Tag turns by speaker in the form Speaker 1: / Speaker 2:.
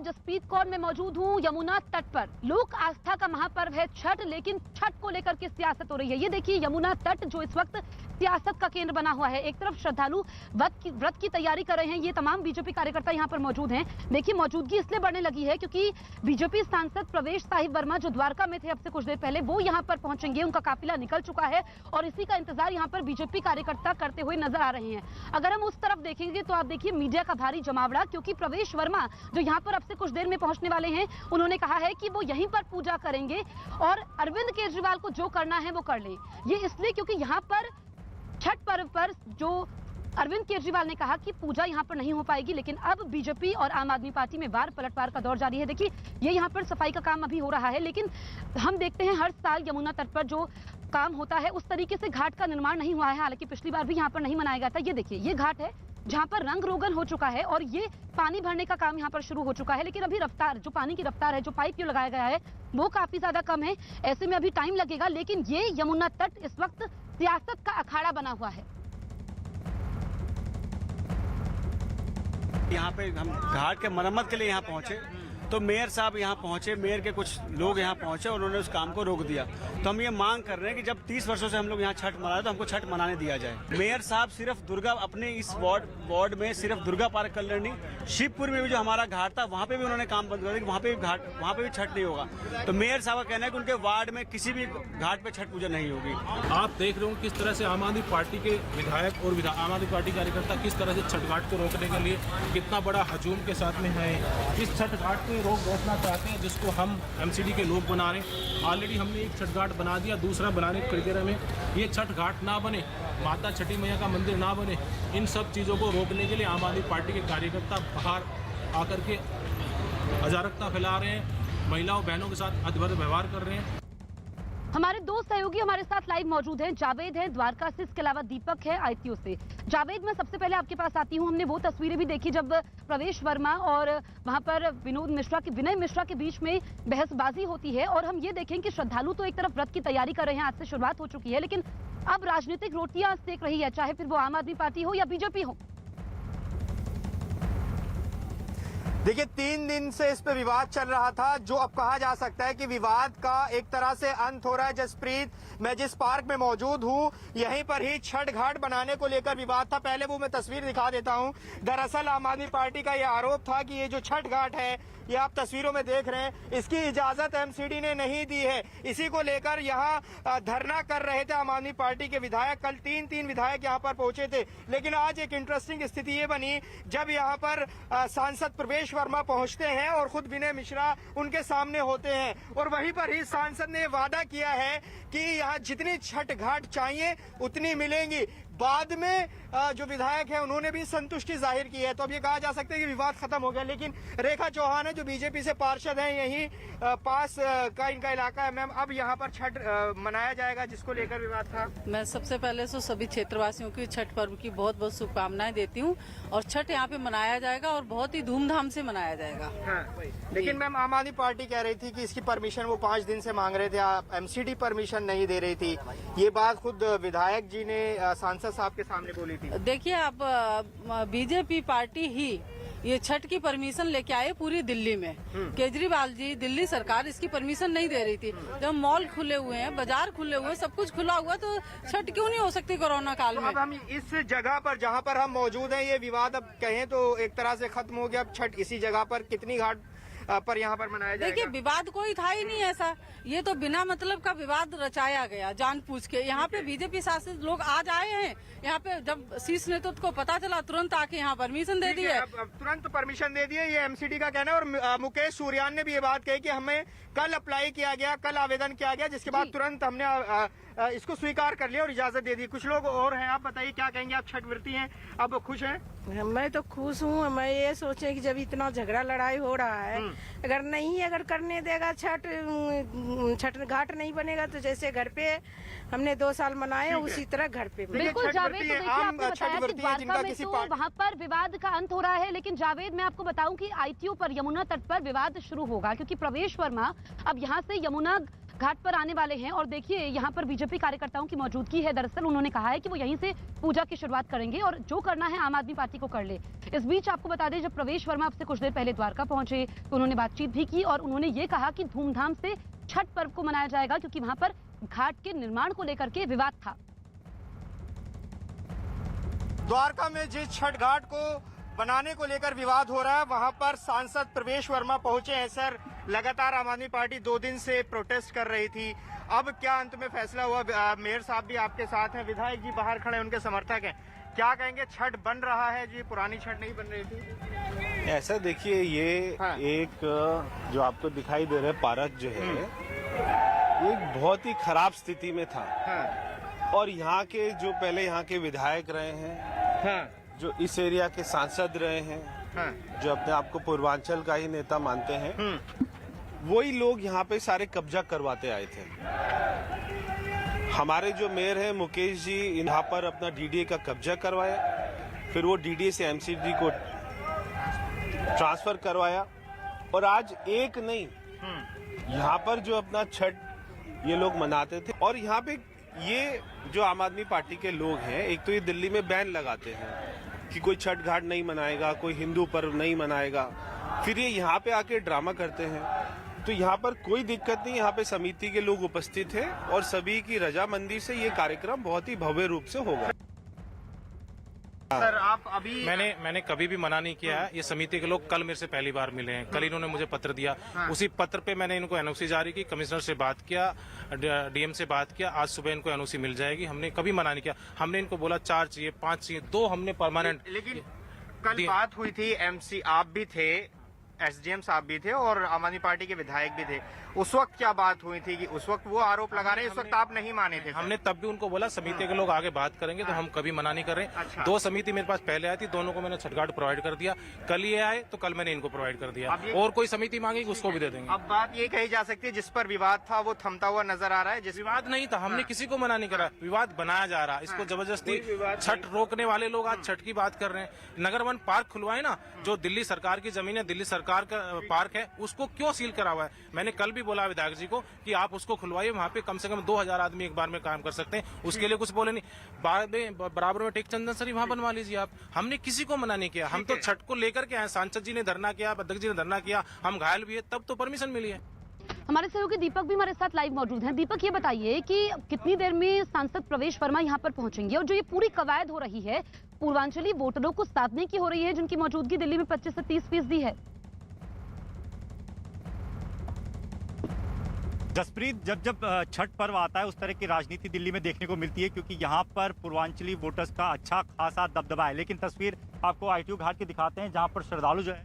Speaker 1: जसप्रीत कौर मैं मौजूद हूं यमुना तट पर। लोक आस्था का महापर्व है छठ, लेकिन छठ को लेकर के सियासत हो रही है। ये देखिए यमुना तट जो इस वक्त सियासत का केंद्र बना हुआ है। एक तरफ श्रद्धालु व्रत की तैयारी कर रहे हैं। ये तमाम बीजेपी कार्यकर्ता यहाँ पर मौजूद हैं। देखिए मौजूदगी इसलिए बढ़ने लगी है क्योंकि बीजेपी सांसद प्रवेश साहिब वर्मा जो द्वारका में थे अब से कुछ देर पहले, वो यहाँ पर पहुंचेंगे। उनका काफिला निकल चुका है और इसी का इंतजार यहाँ पर बीजेपी कार्यकर्ता करते हुए नजर आ रहे हैं। अगर हम उस तरफ देखेंगे तो आप देखिए मीडिया का भारी जमावड़ा, क्योंकि प्रवेश वर्मा जो यहाँ पर अब से कुछ देर में पहुंचने वाले हैं, उन्होंने कहा है कि वो यहीं पर पूजा करेंगे और अरविंद केजरीवाल को जो करना है वो कर ले। ये इसलिए क्योंकि यहाँ पर छठ पर्व पर जो अरविंद केजरीवाल ने कहा कि पूजा यहां पर नहीं हो पाएगी, लेकिन अब बीजेपी और आम आदमी पार्टी में वार पलटवार का दौर जारी है। देखिए ये यहां पर सफाई का काम अभी हो रहा है, लेकिन हम देखते हैं हर साल यमुना तट पर जो काम होता है उस तरीके से घाट का निर्माण नहीं हुआ है। हालांकि पिछली बार भी यहाँ पर नहीं मनाया गया था। ये देखिए ये घाट है जहां पर रंग रोगन हो चुका है और ये पानी भरने का काम यहाँ पर शुरू हो चुका है, लेकिन अभी रफ्तार, जो पानी की रफ्तार है, जो पाइप जो लगाया गया है वो काफी ज्यादा कम है। ऐसे में अभी टाइम लगेगा, लेकिन ये यमुना तट इस वक्त सियासत का अखाड़ा बना हुआ है।
Speaker 2: यहाँ पे हम घाट के मरम्मत के लिए यहाँ पहुंचे तो मेयर साहब यहाँ पहुंचे, मेयर के कुछ लोग यहाँ पहुंचे और उन्होंने उस काम को रोक दिया। तो हम ये मांग कर रहे हैं कि जब 30 वर्षों से हम लोग यहाँ छठ मना रहे तो हमको छठ मनाने दिया जाए। मेयर साहब सिर्फ दुर्गा, अपने इस वार्ड में सिर्फ दुर्गा पार्क कल्याणी, शिवपुर में भी जो हमारा घाट था वहाँ पे भी उन्होंने काम बंद कर दिया, वहाँ पे भी छठ नहीं होगा। तो मेयर साहब का कहना है कि उनके वार्ड में किसी भी घाट पे छठ पूजा नहीं होगी।
Speaker 3: आप देख रहे हो किस तरह से आम आदमी पार्टी के विधायक और आम आदमी पार्टी कार्यकर्ता किस तरह से छठ घाट को रोकने के लिए कितना बड़ा हजूम के साथ में है। इस छठ घाट को रोकना चाहते हैं जिसको हम एमसीडी के लोग बना रहे हैं। ऑलरेडी हमने एक छठ घाट बना दिया, दूसरा बनाने की प्रक्रिया में। ये छठ घाट ना बने, माता छठी मैया का मंदिर ना बने, इन सब चीज़ों को रोकने के लिए आम आदमी पार्टी के कार्यकर्ता बाहर आकर के अराजकता फैला रहे हैं, महिलाओं बहनों के साथ अभद्र व्यवहार कर रहे हैं।
Speaker 1: हमारे दो सहयोगी हमारे साथ लाइव मौजूद हैं। जावेद है द्वारका से, इसके अलावा दीपक है आईटीओ से। जावेद, मैं सबसे पहले आपके पास आती हूं। हमने वो तस्वीरें भी देखी जब प्रवेश वर्मा और वहां पर विनय मिश्रा के बीच में बहसबाजी होती है, और हम ये देखें कि श्रद्धालु तो एक तरफ व्रत की तैयारी कर रहे हैं, आज से शुरुआत हो चुकी है, लेकिन अब राजनीतिक रोटियां सेक रही है, चाहे फिर वो आम आदमी पार्टी हो या बीजेपी हो।
Speaker 4: देखिए 3 दिन से इस पे विवाद चल रहा था, जो अब कहा जा सकता है कि विवाद का एक तरह से अंत हो रहा है। जसप्रीत, मैं जिस पार्क में मौजूद हूं यहीं पर ही छठ घाट बनाने को लेकर विवाद था। पहले वो मैं तस्वीर दिखा देता हूं। दरअसल आम आदमी पार्टी का यह आरोप था कि ये जो छठ घाट है, ये आप तस्वीरों में देख रहे हैं, इसकी इजाजत एमसीडी ने नहीं दी है। इसी को लेकर यहाँ धरना कर रहे थे आम आदमी पार्टी के विधायक। कल 3 विधायक यहाँ पर पहुंचे थे, लेकिन आज एक इंटरेस्टिंग स्थिति ये बनी जब यहाँ पर सांसद प्रवेश वर्मा पहुंचते हैं और खुद विनय मिश्रा उनके सामने होते हैं, और वहीं पर ही सांसद ने वादा किया है कि यहाँ जितनी छठ घाट चाहिए उतनी मिलेंगी। बाद में जो विधायक है उन्होंने भी संतुष्टि जाहिर की है। तो अब ये कहा जा सकता है कि विवाद खत्म हो गया, लेकिन रेखा चौहान है जो बीजेपी से पार्षद हैं, यहीं पास का इनका इलाका है। मैम, अब यहाँ पर छठ मनाया जाएगा जिसको लेकर विवाद था।
Speaker 5: मैं सबसे पहले तो सभी क्षेत्रवासियों की छठ पर्व की बहुत बहुत शुभकामनाएं देती हूँ, और छठ यहाँ पे मनाया जाएगा और बहुत ही धूमधाम से मनाया जाएगा।
Speaker 4: हाँ, लेकिन मैम आम आदमी पार्टी कह रही थी कि इसकी परमिशन वो 5 दिन से मांग रहे थे, एमसीडी परमिशन नहीं दे रही थी। ये बात खुद विधायक जी ने सांसद साहब के सामने बोली थी।
Speaker 5: देखिए आप बीजेपी पार्टी ही ये छठ की परमिशन लेके आए पूरी दिल्ली में। केजरीवाल जी, दिल्ली सरकार इसकी परमिशन नहीं दे रही थी। जब मॉल खुले हुए हैं, बाजार खुले हुए, सब कुछ खुला हुआ, तो छठ क्यों नहीं हो सकती कोरोना काल में।
Speaker 4: अब हम इस जगह पर जहाँ पर हम मौजूद हैं, ये विवाद अब कहें तो एक तरह से खत्म हो गया। अब छठ इसी जगह पर कितनी घाट पर यहाँ पर मनाया जाएगा?
Speaker 5: देखिए विवाद कोई था ही नहीं ऐसा, ये तो बिना मतलब का विवाद रचाया गया जानबूझ के। यहाँ पे बीजेपी शासित लोग आज आए हैं, यहाँ पे जब शीर्ष नेतृत्व को पता चला तुरंत आके यहाँ परमिशन दे दी है।
Speaker 4: तुरंत परमिशन दे दी है, ये एमसीडी का कहना है। और मुकेश सूर्यान ने भी ये बात कही कि हमें कल अप्लाई किया गया, कल आवेदन किया गया, जिसके बाद तुरंत हमने इसको स्वीकार कर लिया और इजाजत दे दी। कुछ लोग और हैं, आप बताइए क्या कहेंगे? आप छठ व्रती हैं, अब खुश हैं?
Speaker 6: मैं तो खुश हूँ। मैं ये सोचे कि जब इतना झगड़ा लड़ाई हो रहा है, अगर करने देगा छठ घाट नहीं बनेगा, तो जैसे घर पे हमने 2 साल मनाए उसी तरह घर पे।
Speaker 1: बिल्कुल जावेद, तो देखिए आपने बताया कि द्वारका में तो वहाँ पर विवाद का अंत हो रहा है, लेकिन जावेद मैं आपको बताऊं कि आईटीओ पर यमुना तट पर विवाद शुरू होगा, क्योंकि प्रवेश वर्मा अब यहाँ से यमुना घाट पर आने वाले हैं और देखिए यहाँ पर बीजेपी कार्यकर्ताओं की मौजूदगी है। दरअसल उन्होंने कहा है कि वो यहीं से पूजा की शुरुआत करेंगे और जो करना है आम आदमी पार्टी को कर ले। इस बीच आपको बता दें, जब प्रवेश वर्मा अब से कुछ देर पहले द्वारका पहुंचे तो उन्होंने बातचीत भी की और उन्होंने ये कहा कि धूमधाम से छठ पर्व को मनाया जाएगा, क्योंकि वहां पर घाट के निर्माण को लेकर के विवाद था।
Speaker 4: द्वारका में जिस छठ घाट को बनाने को लेकर विवाद हो रहा है, वहां पर सांसद प्रवेश वर्मा पहुंचे हैं। सर, लगातार आम आदमी पार्टी 2 दिन से प्रोटेस्ट कर रही थी, अब क्या अंत में फैसला हुआ? मेयर साहब भी आपके साथ हैं, विधायक जी बाहर खड़े, उनके समर्थक हैं, क्या कहेंगे? छठ बन रहा है जी, पुरानी छठ नहीं बन रही थी?
Speaker 7: ऐसा देखिए, ये
Speaker 4: हाँ।
Speaker 7: एक जो आपको दिखाई दे रहा है पार्क जो है, ये एक बहुत ही खराब स्थिति में था।
Speaker 4: हाँ।
Speaker 7: और यहाँ के जो पहले यहाँ के विधायक रहे हैं,
Speaker 4: हाँ।
Speaker 7: जो इस एरिया के सांसद रहे हैं,
Speaker 4: हाँ।
Speaker 7: जो अपने आप को पूर्वांचल का ही नेता मानते हैं, वही लोग यहाँ पे सारे कब्जा करवाते आए थे। हमारे जो मेयर हैं मुकेश जी, यहाँ पर अपना डीडीए का कब्जा करवाया, फिर वो डीडीए से एमसीडी को ट्रांसफर करवाया, और आज एक नहीं, यहाँ पर जो अपना छठ ये लोग मनाते थे। और यहाँ पे ये जो आम आदमी पार्टी के लोग हैं, एक तो ये दिल्ली में बैन लगाते हैं कि कोई छठ घाट नहीं मनाएगा, कोई हिंदू पर्व नहीं मनाएगा, फिर ये यहाँ पे आके ड्रामा करते हैं। तो यहाँ पर कोई दिक्कत नहीं, यहाँ पे समिति के लोग उपस्थित हैं और सभी की रजामंदी से ये कार्यक्रम बहुत ही भव्य रूप से होगा।
Speaker 4: सर, आप अभी
Speaker 3: मैंने कभी भी मना नहीं किया है। ये समिति के लोग कल मेरे से पहली बार मिले हैं। कल इन्होंने मुझे पत्र दिया, उसी पत्र पे मैंने इनको एनओसी जारी की, कमिश्नर से बात किया, डीएम से बात किया, आज सुबह इनको एनओसी मिल जाएगी। हमने कभी मना नहीं किया। हमने इनको बोला 4 चाहिए, 5 चाहिए, 2 हमने परमानेंट।
Speaker 4: लेकिन कल बात हुई थी, एमसी आप भी थे, एसडीएम साहब भी थे और आम आदमी पार्टी के विधायक भी थे। उस वक्त क्या बात हुई थी कि उस वक्त वो आरोप लगा रहे हैं, उस वक्त आप नहीं माने थे?
Speaker 3: हमने तब भी उनको बोला समिति के लोग आगे बात करेंगे, तो हम कभी मना नहीं कर रहे।
Speaker 4: अच्छा।
Speaker 3: 2 समिति मेरे पास पहले आई थी, दोनों को मैंने छठ घाट प्रोवाइड कर दिया। कल ये आए तो कल मैंने इनको प्रोवाइड कर दिया, और कोई समिति मांगेगी उसको भी दे देंगे।
Speaker 4: अब बात ये कही जा सकती है, जिस पर विवाद था वो थमता हुआ नजर आ रहा है। जिस
Speaker 3: विवाद नहीं था, हमने किसी को मना नहीं करा, विवाद बनाया जा रहा है। इसको जबरदस्ती छठ रोकने वाले लोग आज छठ की बात कर रहे हैं। नगर वन पार्क खुलवाए ना, जो दिल्ली सरकार की जमीन है, दिल्ली सरकार का पार्क है, उसको क्यों सील करा हुआ है? मैंने कल भी बोला विधायक जी को कि आप उसको खुलवाइए, वहाँ पे कम से कम 2000 आदमी एक बार में काम कर सकते हैं। उसके लिए कुछ बोले नहीं। बाद में बराबर में टेक चंदन सरी वहाँ बनवा लीजिए आप। हमने किसी को मना नहीं किया। हम तो छठ को लेकर के आए। सांसद जी ने धरना किया, अध्यक्ष जी ने धरना किया, हम घायल भी है, तब तो परमिशन मिली है।
Speaker 1: हमारे सहयोगी दीपक भी हमारे साथ लाइव मौजूद हैं। दीपक, ये बताइए कि कितनी देर में सांसद प्रवेश वर्मा यहाँ पर पहुंचेंगे, और जो ये पूरी कवायद हो रही है पूर्वांचली वोटरों को साधने की हो रही है, जिनकी मौजूदगी दिल्ली में 25 से 30% है?
Speaker 8: जसप्रीत, जब छठ पर्व आता है उस तरह की राजनीति दिल्ली में देखने को मिलती है, क्योंकि यहाँ पर पूर्वांचली वोटर्स का अच्छा खासा दबदबा है। लेकिन तस्वीर आपको आईटीओ घाट की दिखाते हैं, जहाँ पर श्रद्धालु जो है